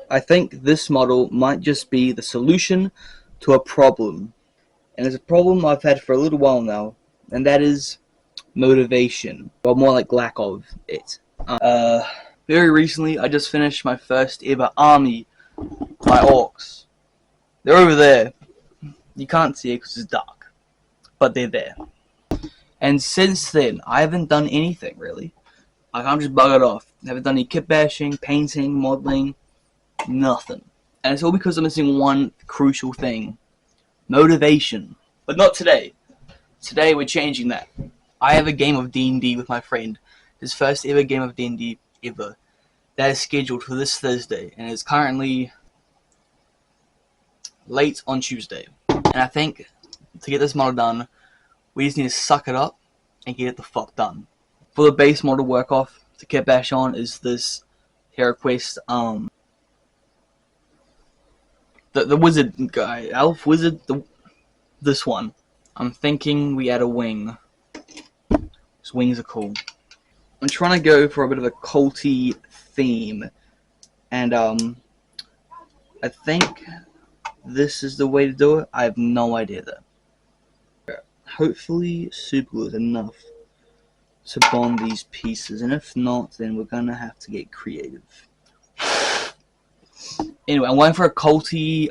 I think this model might just be the solution to a problem. And it's a problem I've had for a little while now, and that is motivation, or more like lack of it. Very recently, I just finished my first ever army, my orcs. They're over there. You can't see it because it's dark, but they're there. And since then, I haven't done anything really. Like, I'm just buggered off. I haven't done any kit bashing, painting, modeling, nothing. And it's all because I'm missing one crucial thing. Motivation. But not today. Today we're changing that. I have a game of D&D with my friend. His first ever game of D&D ever. That is scheduled for this Thursday. And it's currently late on Tuesday. And I think to get this model done, we just need to suck it up and get it the fuck done. For the base model work off to Kitbash on is this Hero Quest, the wizard guy, elf wizard, this one. I'm thinking we add a wing. His wings are cool. I'm trying to go for a bit of a culty theme, and I think this is the way to do it. I have no idea though. Hopefully super glue is enough to bond these pieces, and if not, then we're gonna have to get creative. Anyway, I'm waiting for a culty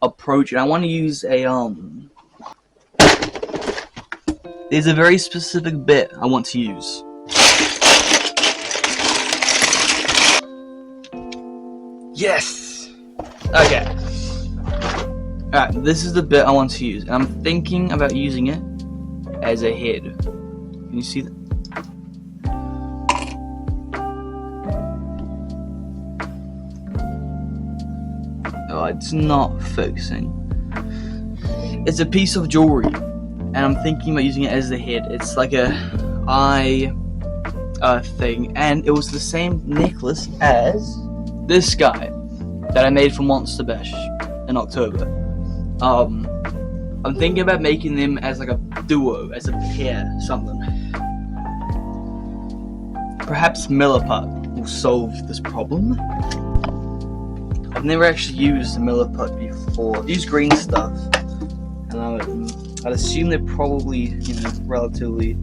approach, and I want to use a there's a very specific bit I want to use. Yes. Okay. Alright, this is the bit I want to use, and I'm thinking about using it as a head. Can you see that? Oh, it's not focusing. It's a piece of jewelry, and I'm thinking about using it as the head. It's like a eye thing, and it was the same necklace as this guy that I made for Monster Bash in October. I'm thinking about making them as like a duo, as a pair, something. Perhaps Milliput will solve this problem. I've never actually used a Milliput before. I've used green stuff, and I'd assume they're probably, you know, relatively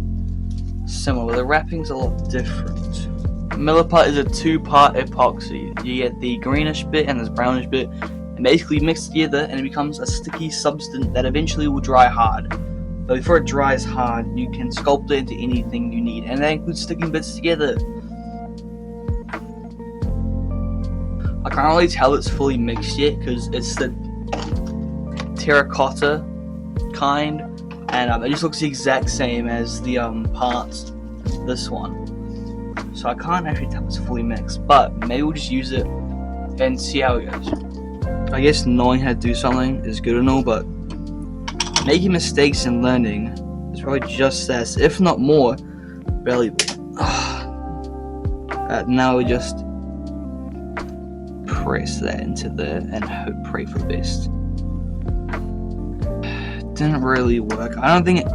similar. The wrapping's a lot different. Milliput is a two-part epoxy. You get the greenish bit and this brownish bit, and basically mixed together, and it becomes a sticky substance that eventually will dry hard. But before it dries hard, you can sculpt it into anything you need, and that includes sticking bits together. I can't really tell it's fully mixed yet because it's the terracotta kind, and it just looks the exact same as the parts this one. So I can't actually tell it's fully mixed, but maybe we'll just use it and see how it goes. I guess knowing how to do something is good and all, but making mistakes and learning is probably just as, if not more, valuable. Now we just press that into there and hope, pray for the best. Didn't really work. I don't think it.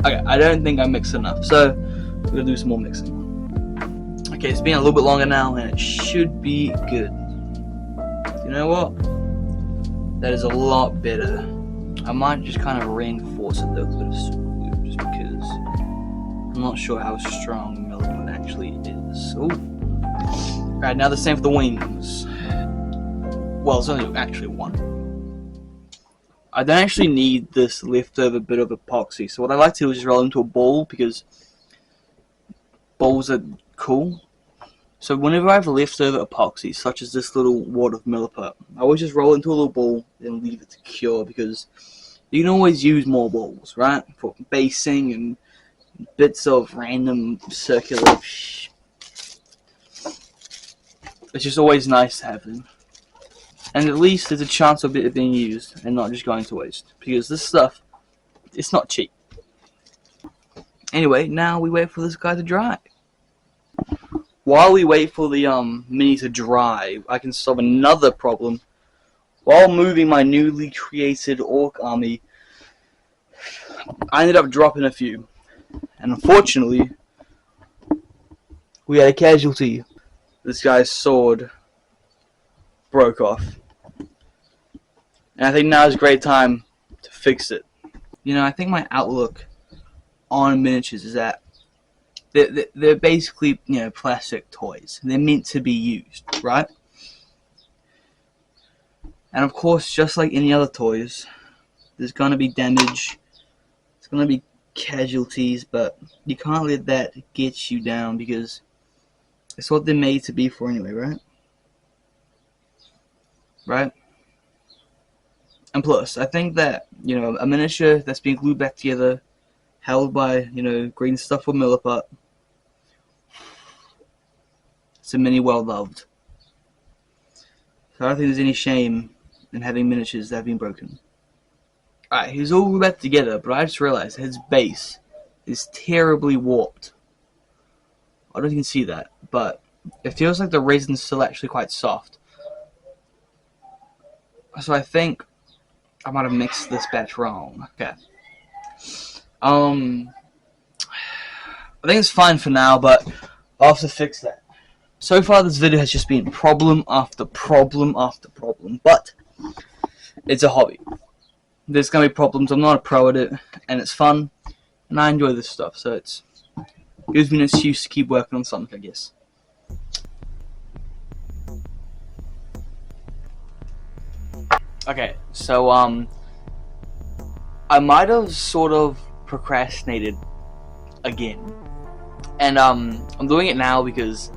Okay, I don't think I mixed enough, so we're gonna do some more mixing. Okay, it's been a little bit longer now, and it should be good. You know what? That is a lot better. I might just kind of reinforce it though with a bit of super glue, just because I'm not sure how strong Milliput actually is. Ooh. Alright, now the same for the wings. Well, it's only actually one. I don't actually need this leftover bit of epoxy, so what I like to do is just roll into a ball, because balls are cool. So whenever I have leftover epoxy, such as this little wad of Milliput, I always just roll into a little ball and leave it to cure, because you can always use more balls, right? For basing and bits of random circular It's just always nice to have them. And at least there's a chance of it being used and not just going to waste. Because this stuff, it's not cheap. Anyway, now we wait for this guy to dry. While we wait for the mini to dry, I can solve another problem. While moving my newly created orc army, I ended up dropping a few. And unfortunately, we had a casualty. this guy's sword broke off. And I think now is a great time to fix it. You know, I think my outlook on miniatures is that they're basically, you know, plastic toys. They're meant to be used, right? And of course, just like any other toys, there's gonna be damage, there's gonna be casualties, but you can't let that get you down because it's what they're made to be for anyway, right? Right? And plus, I think that, you know, a miniature that's being glued back together, held by, you know, green stuff or milliput, it's a mini well loved. So I don't think there's any shame in having miniatures that have been broken. Alright, he's all glued back together, but I just realized his base is terribly warped. I don't know if you can see that, but it feels like the resin's still actually quite soft. So I think I might have mixed this batch wrong. Okay. I think it's fine for now, but I'll have to fix that. So far this video has just been problem after problem after problem, but it's a hobby. There's gonna be problems, I'm not a pro at it, and it's fun, and I enjoy this stuff, so it gives me an excuse to keep working on something, I guess. Okay, so I might have sort of procrastinated again, and I'm doing it now because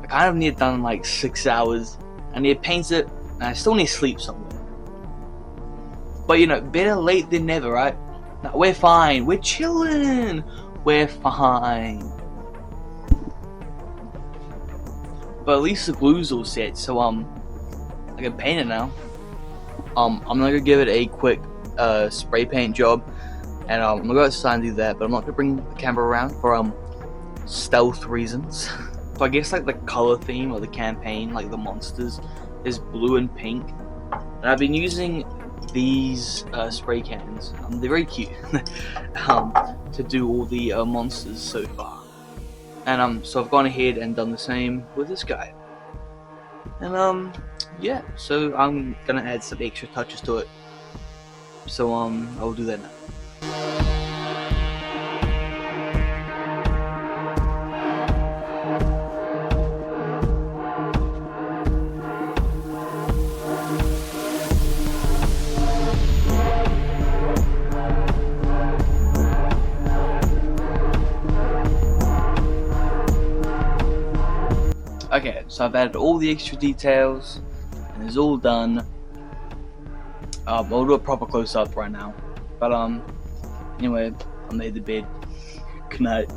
I kind of need it done in like 6 hours. I need to paint it, and I still need sleep somewhere. But you know, better late than never, right? No, we're fine, we're chilling, we're fine. But at least the glue's all set, so I can paint it now. I'm gonna give it a quick spray paint job, and I'm gonna go outside and do that, but I'm not gonna bring the camera around for stealth reasons. So I guess like the color theme of the campaign, like the monsters, is blue and pink, and I've been using these spray cans. They're very cute to do all the monsters so far, and so I've gone ahead and done the same with this guy. And yeah, so I'm gonna add some extra touches to it. So I'll do that now. Okay, so I've added all the extra details, and it's all done. I'll do a proper close-up right now, but anyway, I made the bed. Good night.